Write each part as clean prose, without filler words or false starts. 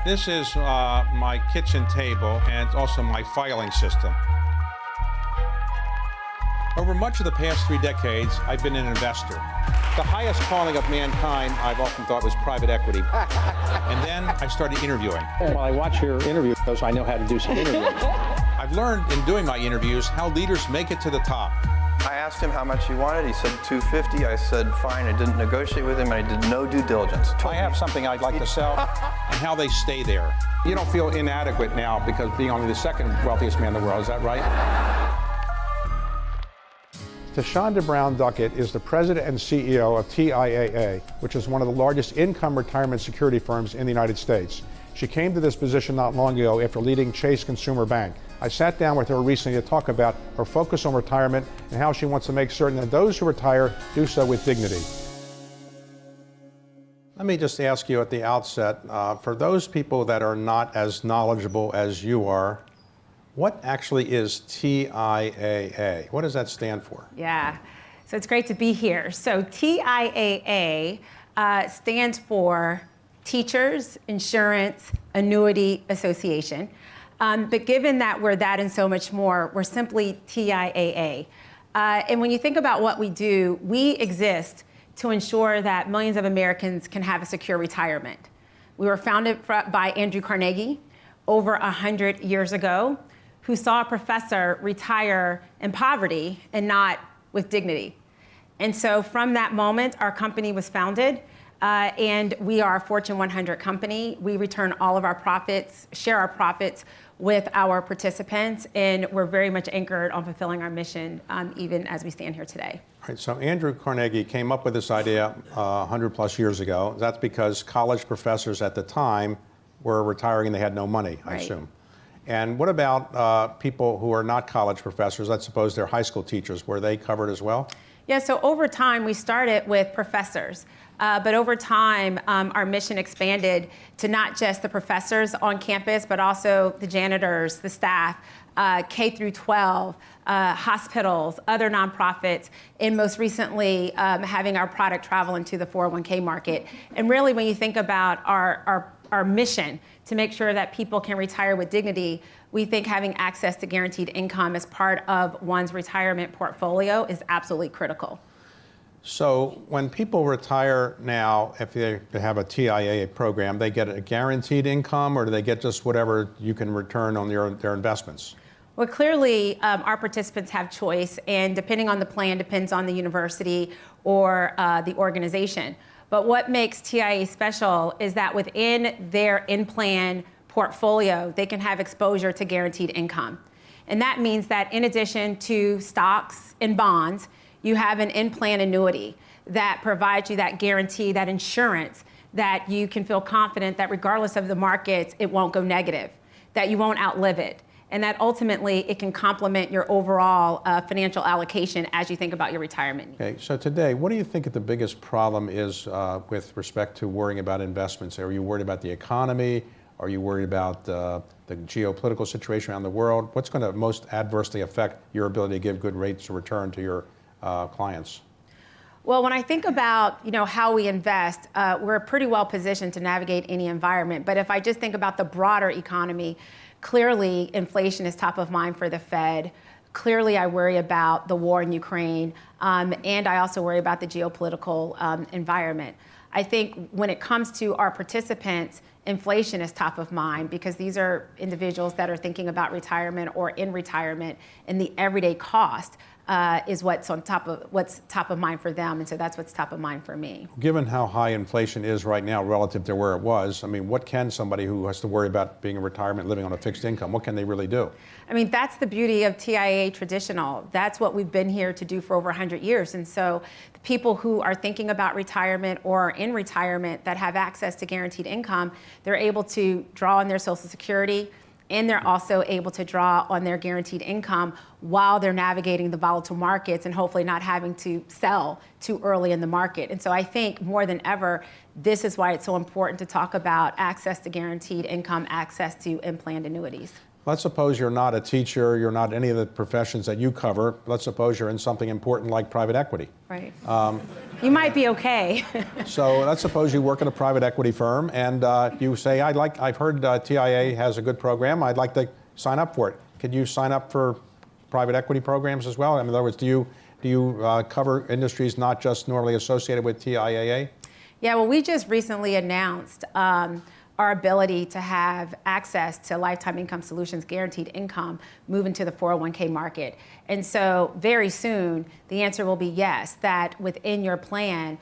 This is my kitchen table and also my filing system. Over much of the past 3 decades, I've been an investor. The highest calling of mankind, I've often thought, was private equity. And then I started interviewing. While I watch your interviews, I know how to do some interviews. I've learned in doing my interviews how leaders make it to the top. I asked him how much he wanted. He said $250. I said, fine. I didn't negotiate with him, and I did no due diligence. I have something I'd like to sell, and how they stay there. You don't feel inadequate now because being only the second wealthiest man in the world, is that right? Shonda Brown Daackit is the president and CEO of TIAA, which is one of the largest income retirement security firms in the United States. She came to this position not long ago after leading Chase Consumer Bank. I sat down with her recently to talk about her focus on retirement and how she wants to make certain that those who retire do so with dignity. Let me just ask you at the outset, for those people that are not as knowledgeable as you are, what actually is TIAA? What does that stand for? Yeah, so it's great to be here. So TIAA stands for Teachers Insurance Annuity Association. But given that we're that and so much more, we're simply TIAA. And when you think about what we do, we exist to ensure that millions of Americans can have a secure retirement. We were founded by Andrew Carnegie over 100 years ago, who saw a professor retire in poverty and not with dignity. And so from that moment, our company was founded, and we are a Fortune 100 company. We return all of our profits, share our profits with our participants, and we're very much anchored on fulfilling our mission, even as we stand here today. All right, so Andrew Carnegie came up with this idea 100 plus years ago. That's because college professors at the time were retiring and they had no money, I assume. And what about people who are not college professors? Let's suppose they're high school teachers. Were they covered as well? Yeah, so over time, we started with professors. But over time, our mission expanded to not just the professors on campus, but also the janitors, the staff, K through 12, hospitals, other nonprofits, and most recently, having our product travel into the 401k market. And really, when you think about our mission to make sure that people can retire with dignity, we think having access to guaranteed income as part of one's retirement portfolio is absolutely critical. So when people retire now, if they have a TIAA program, they get a guaranteed income, or do they get just whatever you can return on their investments? Well, clearly, our participants have choice, and depending on the plan, depends on the university or the organization. But what makes TIAA special is that within their in-plan portfolio, they can have exposure to guaranteed income. And that means that in addition to stocks and bonds, you have an in-plan annuity that provides you that guarantee, that insurance, that you can feel confident that regardless of the markets, it won't go negative, that you won't outlive it, and that ultimately it can complement your overall financial allocation as you think about your retirement. Okay, so today, what do you think the biggest problem is with respect to worrying about investments? Are you worried about the economy? Are you worried about the geopolitical situation around the world? What's going to most adversely affect your ability to give good rates of return to your clients? Well, when I think about how we invest, we're pretty well positioned to navigate any environment. But if I just think about the broader economy, clearly inflation is top of mind for the Fed. Clearly, I worry about the war in Ukraine, and I also worry about the geopolitical environment. I think when it comes to our participants, inflation is top of mind because these are individuals that are thinking about retirement or in retirement, and the everyday cost is what's top of mind for them, and so that's what's top of mind for me. Given how high inflation is right now relative to where it was, I mean, what can somebody who has to worry about being in retirement living on a fixed income, what can they really do? I mean, that's the beauty of TIAA Traditional. That's what we've been here to do for over 100 years. And so the people who are thinking about retirement or are in retirement that have access to guaranteed income, they're able to draw on their Social Security, and they're also able to draw on their guaranteed income while they're navigating the volatile markets and hopefully not having to sell too early in the market. And so I think more than ever, this is why it's so important to talk about access to guaranteed income, access to in-plan annuities. Let's suppose you're not a teacher, you're not any of the professions that you cover. Let's suppose you're in something important like private equity. Right. You might be okay. So let's suppose you work at a private equity firm and you say, I've heard TIA has a good program, I'd like to sign up for it. Could you sign up for private equity programs as well? In other words, do you cover industries not just normally associated with TIAA? Yeah, well, we just recently announced our ability to have access to lifetime income solutions, guaranteed income, move into the 401k market. And so very soon, the answer will be yes, that within your plan,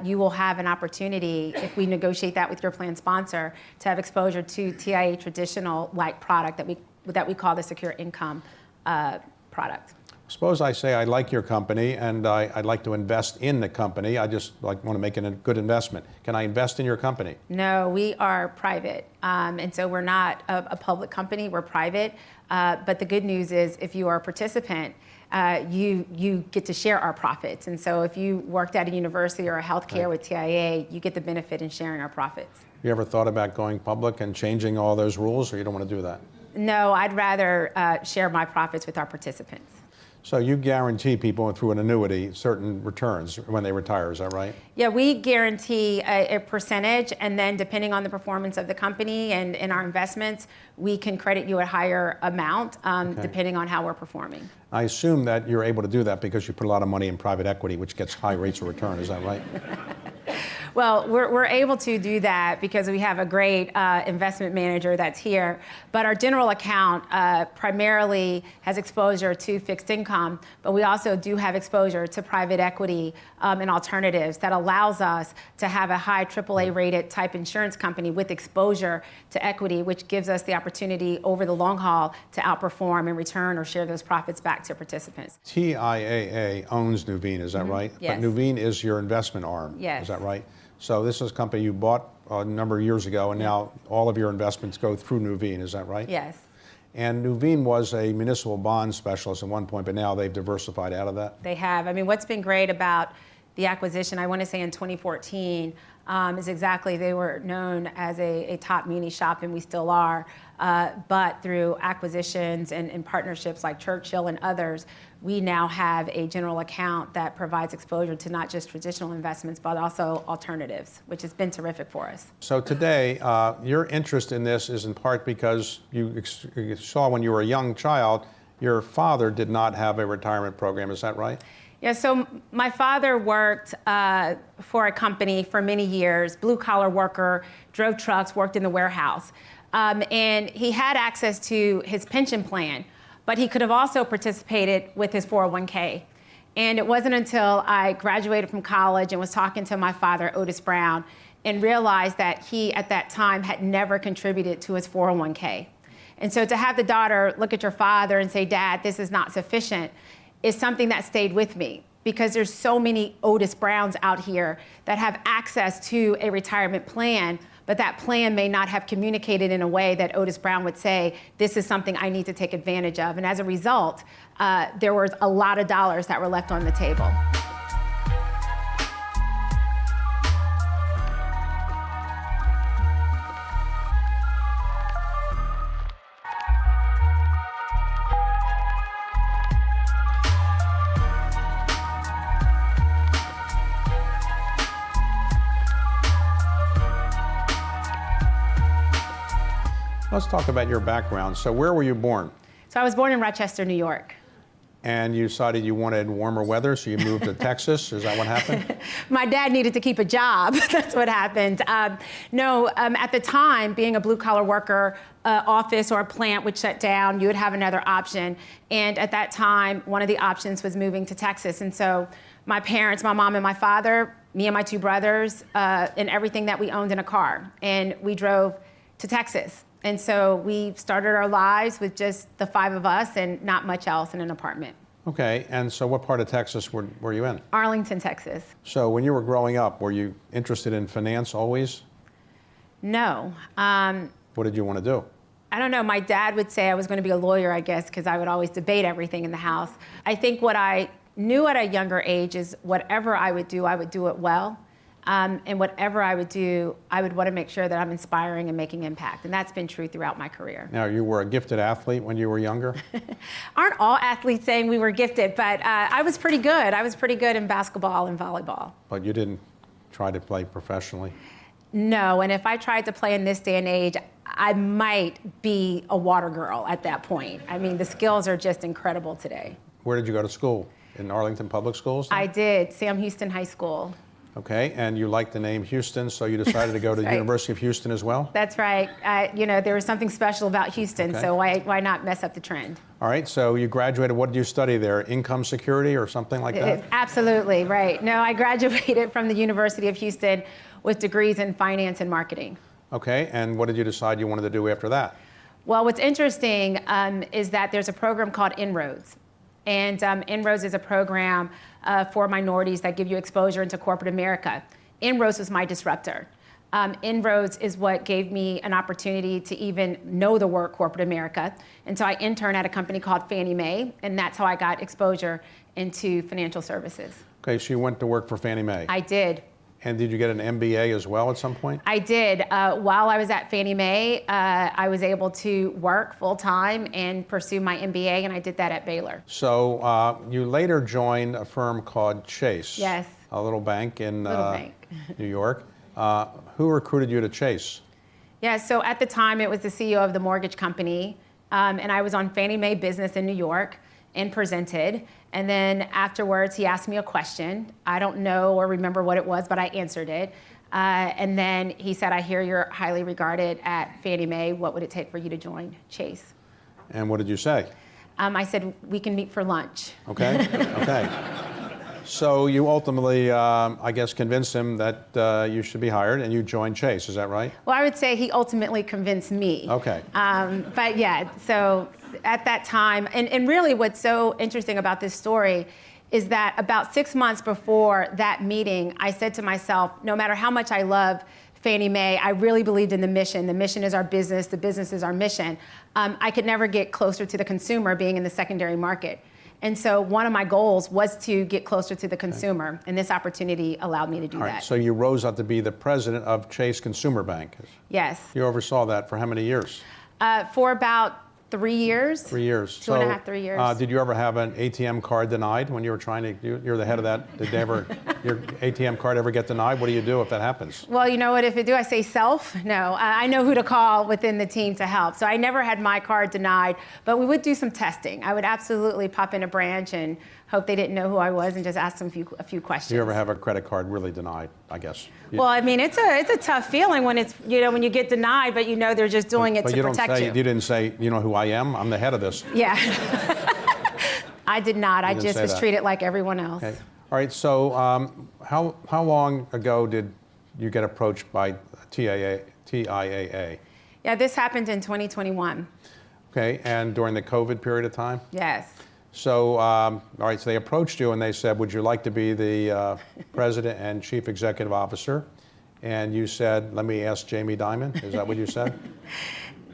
you will have an opportunity, if we negotiate that with your plan sponsor, to have exposure to TIA traditional like product that we call the secure income product. Suppose I say I like your company and I'd like to invest in the company. I just want to make a good investment. Can I invest in your company? No, we are private. And so we're not a public company, we're private. But the good news is if you are a participant, you get to share our profits. And so if you worked at a university or a healthcare with TIA, you get the benefit in sharing our profits. You ever thought about going public and changing all those rules, or you don't want to do that? No, I'd rather share my profits with our participants. So you guarantee people through an annuity certain returns when they retire, is that right? Yeah, we guarantee a percentage, and then depending on the performance of the company and our investments, we can credit you a higher amount depending on how we're performing. I assume that you're able to do that because you put a lot of money in private equity, which gets high rates of return, is that right? Well, we're able to do that because we have a great investment manager that's here. But our general account primarily has exposure to fixed income, but we also do have exposure to private equity and alternatives that allows us to have a high AAA rated type insurance company with exposure to equity, which gives us the opportunity over the long haul to outperform and return or share those profits back to participants. TIAA owns Nuveen, is that right? Yes. But Nuveen is your investment arm, Yes. is that right? So this is a company you bought a number of years ago, and now all of your investments go through Nuveen, is that right? Yes. And Nuveen was a municipal bond specialist at one point, but now they've diversified out of that? They have. I mean, what's been great about the acquisition, I want to say in 2014, is exactly they were known as a top muni shop, and we still are. But through acquisitions and partnerships like Churchill and others, we now have a general account that provides exposure to not just traditional investments, but also alternatives, which has been terrific for us. So today, your interest in this is in part because you saw when you were a young child, your father did not have a retirement program, is that right? Yeah, so my father worked for a company for many years, blue-collar worker, drove trucks, worked in the warehouse. And he had access to his pension plan, but he could have also participated with his 401k. And it wasn't until I graduated from college and was talking to my father, Otis Brown, and realized that he, at that time, had never contributed to his 401k. And so to have the daughter look at your father and say, Dad, this is not sufficient, is something that stayed with me, because there's so many Otis Browns out here that have access to a retirement plan, but that plan may not have communicated in a way that Otis Brown would say, this is something I need to take advantage of. And as a result, there was a lot of dollars that were left on the table. Let's talk about your background. So where were you born? So I was born in Rochester, New York. And you decided you wanted warmer weather, so you moved to Texas. Is that what happened? My dad needed to keep a job. That's what happened. At the time, being a blue-collar worker, office or a plant would shut down, you would have another option. And at that time, one of the options was moving to Texas. And so my parents, my mom and my father, me and my two brothers, and everything that we owned in a car. And we drove to Texas. And so we started our lives with just the five of us and not much else in an apartment. Okay, and so what part of Texas were you in? Arlington, Texas. So when you were growing up, were you interested in finance always? No. What did you want to do? I don't know. My dad would say I was going to be a lawyer, I guess, because I would always debate everything in the house. I think what I knew at a younger age is whatever I would do it well. And whatever I would do, I would want to make sure that I'm inspiring and making impact. And that's been true throughout my career. Now, you were a gifted athlete when you were younger? Aren't all athletes saying we were gifted, but I was pretty good. I was pretty good in basketball and volleyball. But you didn't try to play professionally? No, and if I tried to play in this day and age, I might be a water girl at that point. I mean, the skills are just incredible today. Where did you go to school? In Arlington Public Schools? I did, Sam Houston High School. Okay, and you liked the name Houston, so you decided to go to the right. University of Houston as well? That's right. There was something special about Houston, okay. so why not mess up the trend? All right, so you graduated. What did you study there? Income security or something like that? Absolutely, right. No, I graduated from the University of Houston with degrees in finance and marketing. Okay, and what did you decide you wanted to do after that? Well, what's interesting is that there's a program called Inroads. And Inroads is a program for minorities that give you exposure into corporate America. Inroads was my disruptor. Inroads is what gave me an opportunity to even know the word corporate America. And so I interned at a company called Fannie Mae, and that's how I got exposure into financial services. Okay, so you went to work for Fannie Mae. I did. And did you get an MBA as well at some point? I did. While I was at Fannie Mae, I was able to work full-time and pursue my MBA, and I did that at Baylor. So you later joined a firm called Chase. Yes. A little bank in Bank. New York. Who recruited you to Chase? Yeah, so at the time, it was the CEO of the mortgage company, and I was on Fannie Mae Business in New York and presented. And then afterwards, he asked me a question. I don't know or remember what it was, but I answered it. And then he said, I hear you're highly regarded at Fannie Mae. What would it take for you to join Chase? And what did you say? I said, we can meet for lunch. Okay, okay. So you ultimately, I guess, convinced him that you should be hired, and you joined Chase, is that right? Well, I would say he ultimately convinced me. Okay. But yeah, so at that time, and really what's so interesting about this story is that about 6 months before that meeting, I said to myself, no matter how much I love Fannie Mae, I really believed in the mission. The mission is our business, the business is our mission. I could never get closer to the consumer being in the secondary market. And so one of my goals was to get closer to the consumer, and this opportunity allowed me to do All right, that. so you rose up to be the president of Chase Consumer Bank. Yes. You oversaw that for how many years? For about 3 years. 3 years. Two and a half, 3 years. Did you ever have an ATM card denied when you were trying to, you're the head of that, did your ATM card ever get denied? What do you do if that happens? Well, you know what, if it do, I say self. No, I know who to call within the team to help. So I never had my card denied, but we would do some testing. I would absolutely pop in a branch and hope they didn't know who I was and just ask them a few questions. Do you ever have a credit card really denied, I guess? Well, I mean, it's a tough feeling when it's, when you get denied, but they're just doing it to protect you. You didn't say, you know who I am? I'm the head of this. Yeah. I did not. I just was treated like everyone else. Okay. All right, so how long ago did you get approached by TIAA? Yeah, this happened in 2021. Okay, and during the COVID period of time? Yes. So, all right, so they approached you and they said, would you like to be the president and chief executive officer? And you said, let me ask Jamie Dimon. Is that what you said?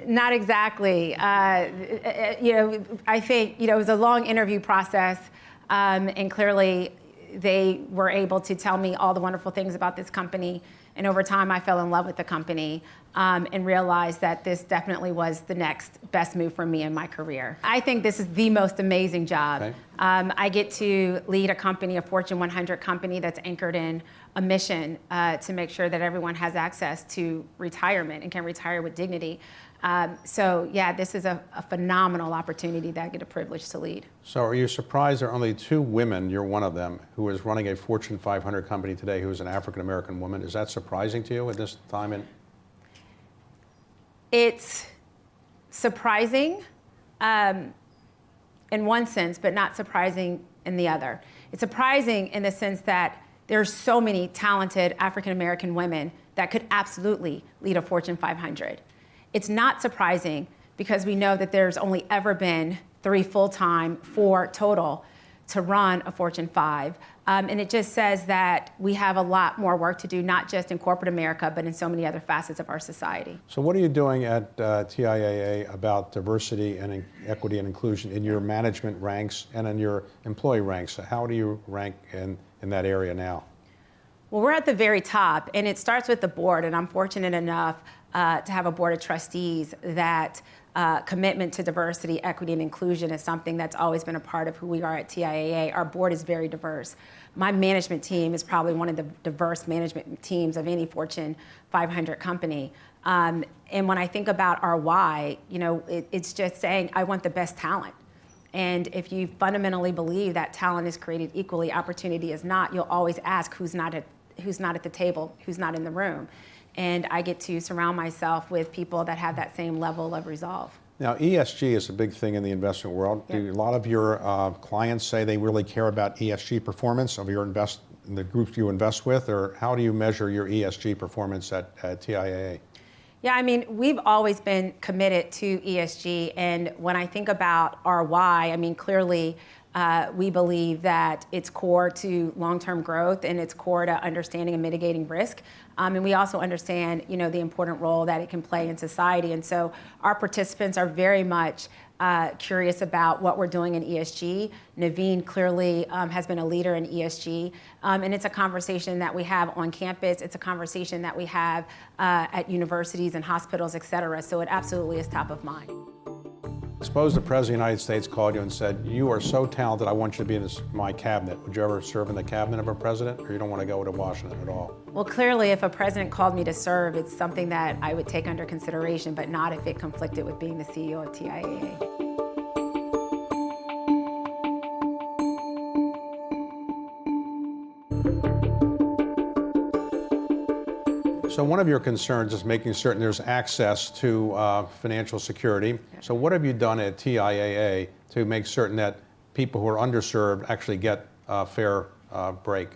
Not exactly. I think, it was a long interview process, and clearly they were able to tell me all the wonderful things about this company. And over time, I fell in love with the company and realized that this definitely was the next best move for me in my career. I think this is the most amazing job. Okay. I get to lead a company, a Fortune 100 company that's anchored in a mission to make sure that everyone has access to retirement and can retire with dignity. So yeah, this is a phenomenal opportunity that I get a privilege to lead. So are you surprised there are only 2 women, you're one of them, who is running a Fortune 500 company today who is an African-American woman? Is that surprising to you at this time? It's surprising in one sense, but not surprising in the other. It's surprising in the sense that there's so many talented African-American women that could absolutely lead a Fortune 500. It's not surprising because we know that there's only ever been 3 full-time, 4 total to run a Fortune 5. And it just says that we have a lot more work to do, not just in corporate America, but in so many other facets of our society. So what are you doing at TIAA about diversity and equity and inclusion in your management ranks and in your employee ranks? How do you rank in that area now? Well, we're at the very top, and it starts with the board, and I'm fortunate enough to have a board of trustees that commitment to diversity, equity, and inclusion is something that's always been a part of who we are at TIAA. Our board is very diverse. My management team is probably one of the diverse management teams of any Fortune 500 company. And when I think about our why, it's just saying, I want the best talent. And if you fundamentally believe that talent is created equally, opportunity is not, you'll always ask who's not at the table, who's not in the room. And I get to surround myself with people that have that same level of resolve. Now, ESG is a big thing in the investment world. Yeah. Do a lot of your clients say they really care about ESG performance of the groups you invest with, or how do you measure your ESG performance at TIAA? Yeah, I mean, we've always been committed to ESG, and when I think about our why, I mean, clearly we believe that it's core to long-term growth and it's core to understanding and mitigating risk. And we also understand, the important role that it can play in society. And so our participants are very much curious about what we're doing in ESG. Naveen clearly has been a leader in ESG. And it's a conversation that we have on campus. It's a conversation that we have at universities and hospitals, et cetera. So it absolutely is top of mind. Suppose the President of the United States called you and said, you are so talented, I want you to be in my cabinet. Would you ever serve in the cabinet of a president, or you don't want to go to Washington at all? Well, clearly, if a president called me to serve, it's something that I would take under consideration, but not if it conflicted with being the CEO of TIAA. So one of your concerns is making certain there's access to financial security. So what have you done at TIAA to make certain that people who are underserved actually get a fair break?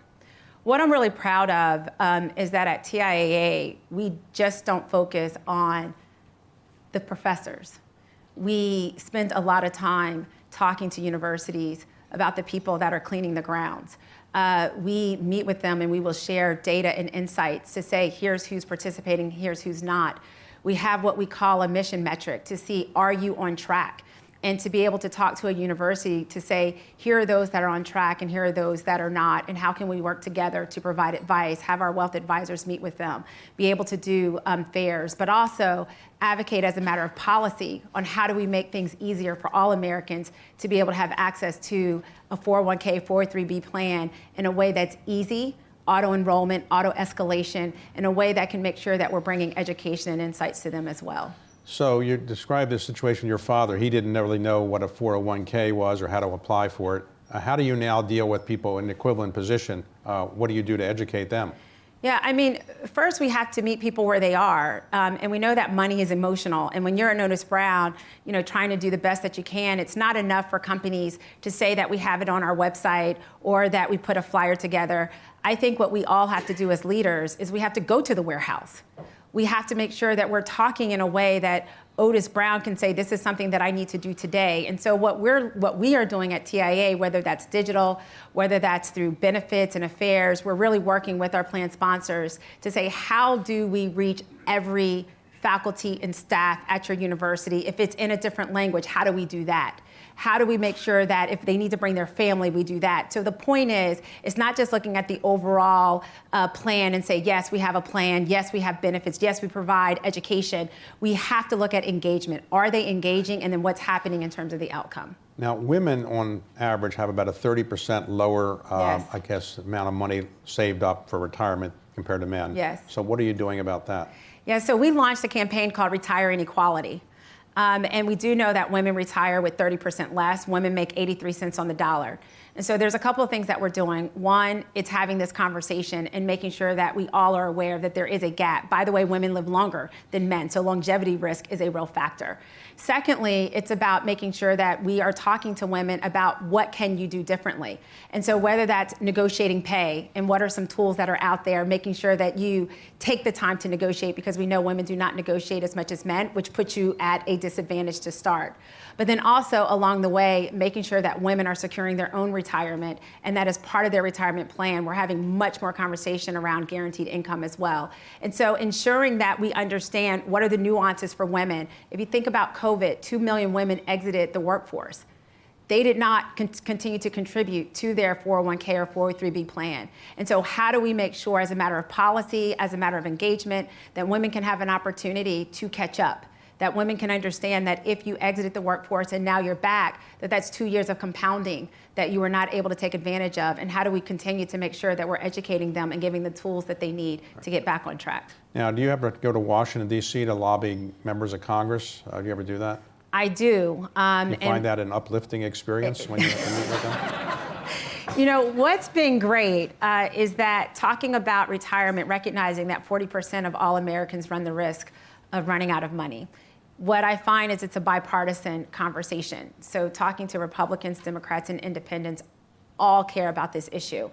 What I'm really proud of is that at TIAA, we just don't focus on the professors. We spend a lot of time talking to universities about the people that are cleaning the grounds. We meet with them and we will share data and insights to say, here's who's participating, here's who's not. We have what we call a mission metric to see, are you on track? And to be able to talk to a university to say, here are those that are on track and here are those that are not, and how can we work together to provide advice, have our wealth advisors meet with them, be able to do fairs, but also advocate as a matter of policy on how do we make things easier for all Americans to be able to have access to a 401k, 403b plan in a way that's easy, auto-enrollment, auto-escalation, in a way that can make sure that we're bringing education and insights to them as well. So you described this situation with your father. He didn't really know what a 401k was or how to apply for it. How do you now deal with people in an equivalent position? What do you do to educate them? Yeah, I mean, first we have to meet people where they are, and we know that money is emotional. And when you're at Otis Brown, trying to do the best that you can, it's not enough for companies to say that we have it on our website or that we put a flyer together. I think what we all have to do as leaders is we have to go to the warehouse. We have to make sure that we're talking in a way that Otis Brown can say, this is something that I need to do today. And so what we are doing at TIAA, whether that's digital, whether that's through benefits and affairs, we're really working with our plan sponsors to say, how do we reach every faculty and staff at your university? If it's in a different language, how do we do that? How do we make sure that if they need to bring their family, we do that? So the point is, it's not just looking at the overall plan and say, yes, we have a plan, yes, we have benefits, yes, we provide education. We have to look at engagement. Are they engaging? And then what's happening in terms of the outcome? Now, women on average have about a 30% lower, Yes. amount of money saved up for retirement compared to men. Yes. So what are you doing about that? Yeah, so we launched a campaign called Retire Inequality. And we do know that women retire with 30% less. Women make 83 cents on the dollar. And so there's a couple of things that we're doing. One, it's having this conversation and making sure that we all are aware that there is a gap. By the way, women live longer than men, so longevity risk is a real factor. Secondly, it's about making sure that we are talking to women about what can you do differently. And so whether that's negotiating pay and what are some tools that are out there, making sure that you take the time to negotiate, because we know women do not negotiate as much as men, which puts you at a disadvantage to start. But then also along the way, making sure that women are securing their own retirement, and that as part of their retirement plan, we're having much more conversation around guaranteed income as well. And so ensuring that we understand what are the nuances for women. If you think about COVID, 2 million women exited the workforce. they did not continue to contribute to their 401k or 403b plan. And so how do we make sure, as a matter of policy, as a matter of engagement, that women can have an opportunity to catch up? That women can understand that if you exited the workforce and now you're back, that's 2 years of compounding that you were not able to take advantage of. And how do we continue to make sure that we're educating them and giving the tools that they need to get back on track? Now, do you ever go to Washington, D.C. to lobby members of Congress? Do you ever do that? I do. Do you find that an uplifting experience when you have to meet with them? You know, what's been great is that talking about retirement, recognizing that 40% of all Americans run the risk of running out of money. What I find is it's a bipartisan conversation. So talking to Republicans, Democrats, and independents all care about this issue.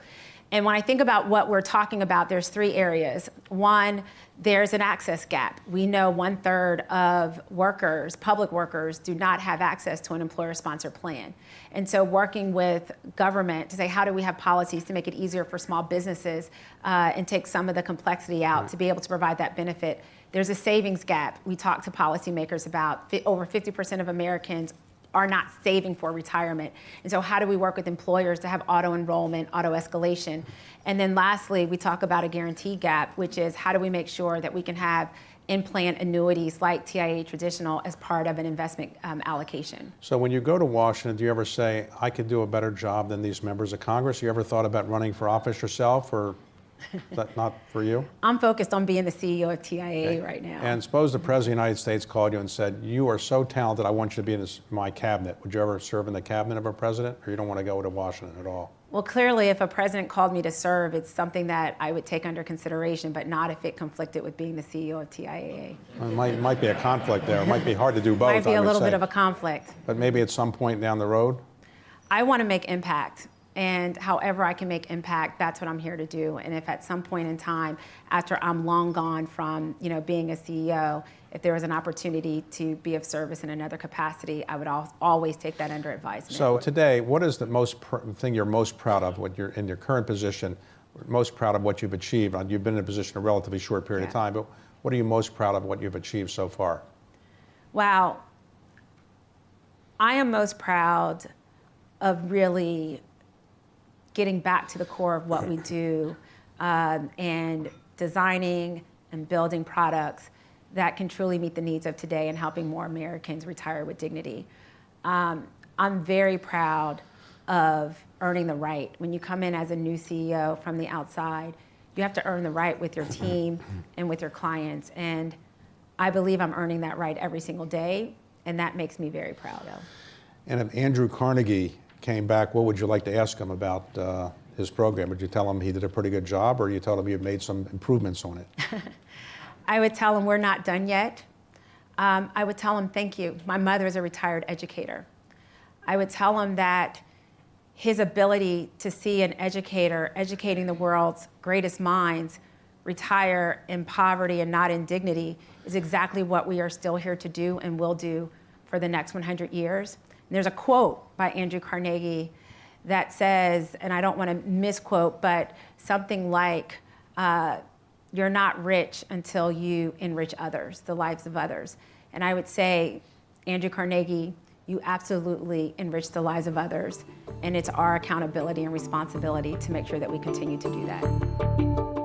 And when I think about what we're talking about, there's 3 areas. One, there's an access gap. We know 1/3 of workers, public workers, do not have access to an employer-sponsored plan. And so working with government to say, how do we have policies to make it easier for small businesses and take some of the complexity out to be able to provide that benefit. There's a savings gap we talk to policymakers about. Over 50% of Americans are not saving for retirement. And so how do we work with employers to have auto enrollment, auto escalation? And then lastly, we talk about a guarantee gap, which is how do we make sure that we can have in-plan annuities like TIA traditional as part of an investment allocation. So when you go to Washington, do you ever say, I could do a better job than these members of Congress? You ever thought about running for office yourself, or is that not for you? I'm focused on being the CEO of TIAA right now. And suppose the President of the United States called you and said, you are so talented, I want you to be in my cabinet. Would you ever serve in the cabinet of a president, or you don't want to go to Washington at all? Well, clearly, if a president called me to serve, it's something that I would take under consideration, but not if it conflicted with being the CEO of TIAA. Well, it might be a conflict there. It might be hard to do both. Might be a little bit of a conflict. But maybe at some point down the road? I want to make impact. And however I can make impact, that's what I'm here to do. And if at some point in time, after I'm long gone from being a CEO, if there was an opportunity to be of service in another capacity, I would always take that under advisement. So today, what is the thing you're most proud of, what you're in your current position, most proud of what you've achieved? You've been in a position a relatively short period of time, but what are you most proud of what you've achieved so far? Wow. I am most proud of really getting back to the core of what we do and designing and building products that can truly meet the needs of today and helping more Americans retire with dignity. I'm very proud of earning the right. When you come in as a new CEO from the outside, you have to earn the right with your team and with your clients. And I believe I'm earning that right every single day, and that makes me very proud of. And if Andrew Carnegie came back, what would you like to ask him about his program? Would you tell him he did a pretty good job, or you tell him you've made some improvements on it? I would tell him we're not done yet. I would tell him thank you. My mother is a retired educator. I would tell him that his ability to see an educator educating the world's greatest minds retire in poverty and not in dignity is exactly what we are still here to do and will do for the next 100 years. And there's a quote by Andrew Carnegie that says, and I don't want to misquote, but something like, you're not rich until you enrich others, the lives of others. And I would say, Andrew Carnegie, you absolutely enrich the lives of others. And it's our accountability and responsibility to make sure that we continue to do that.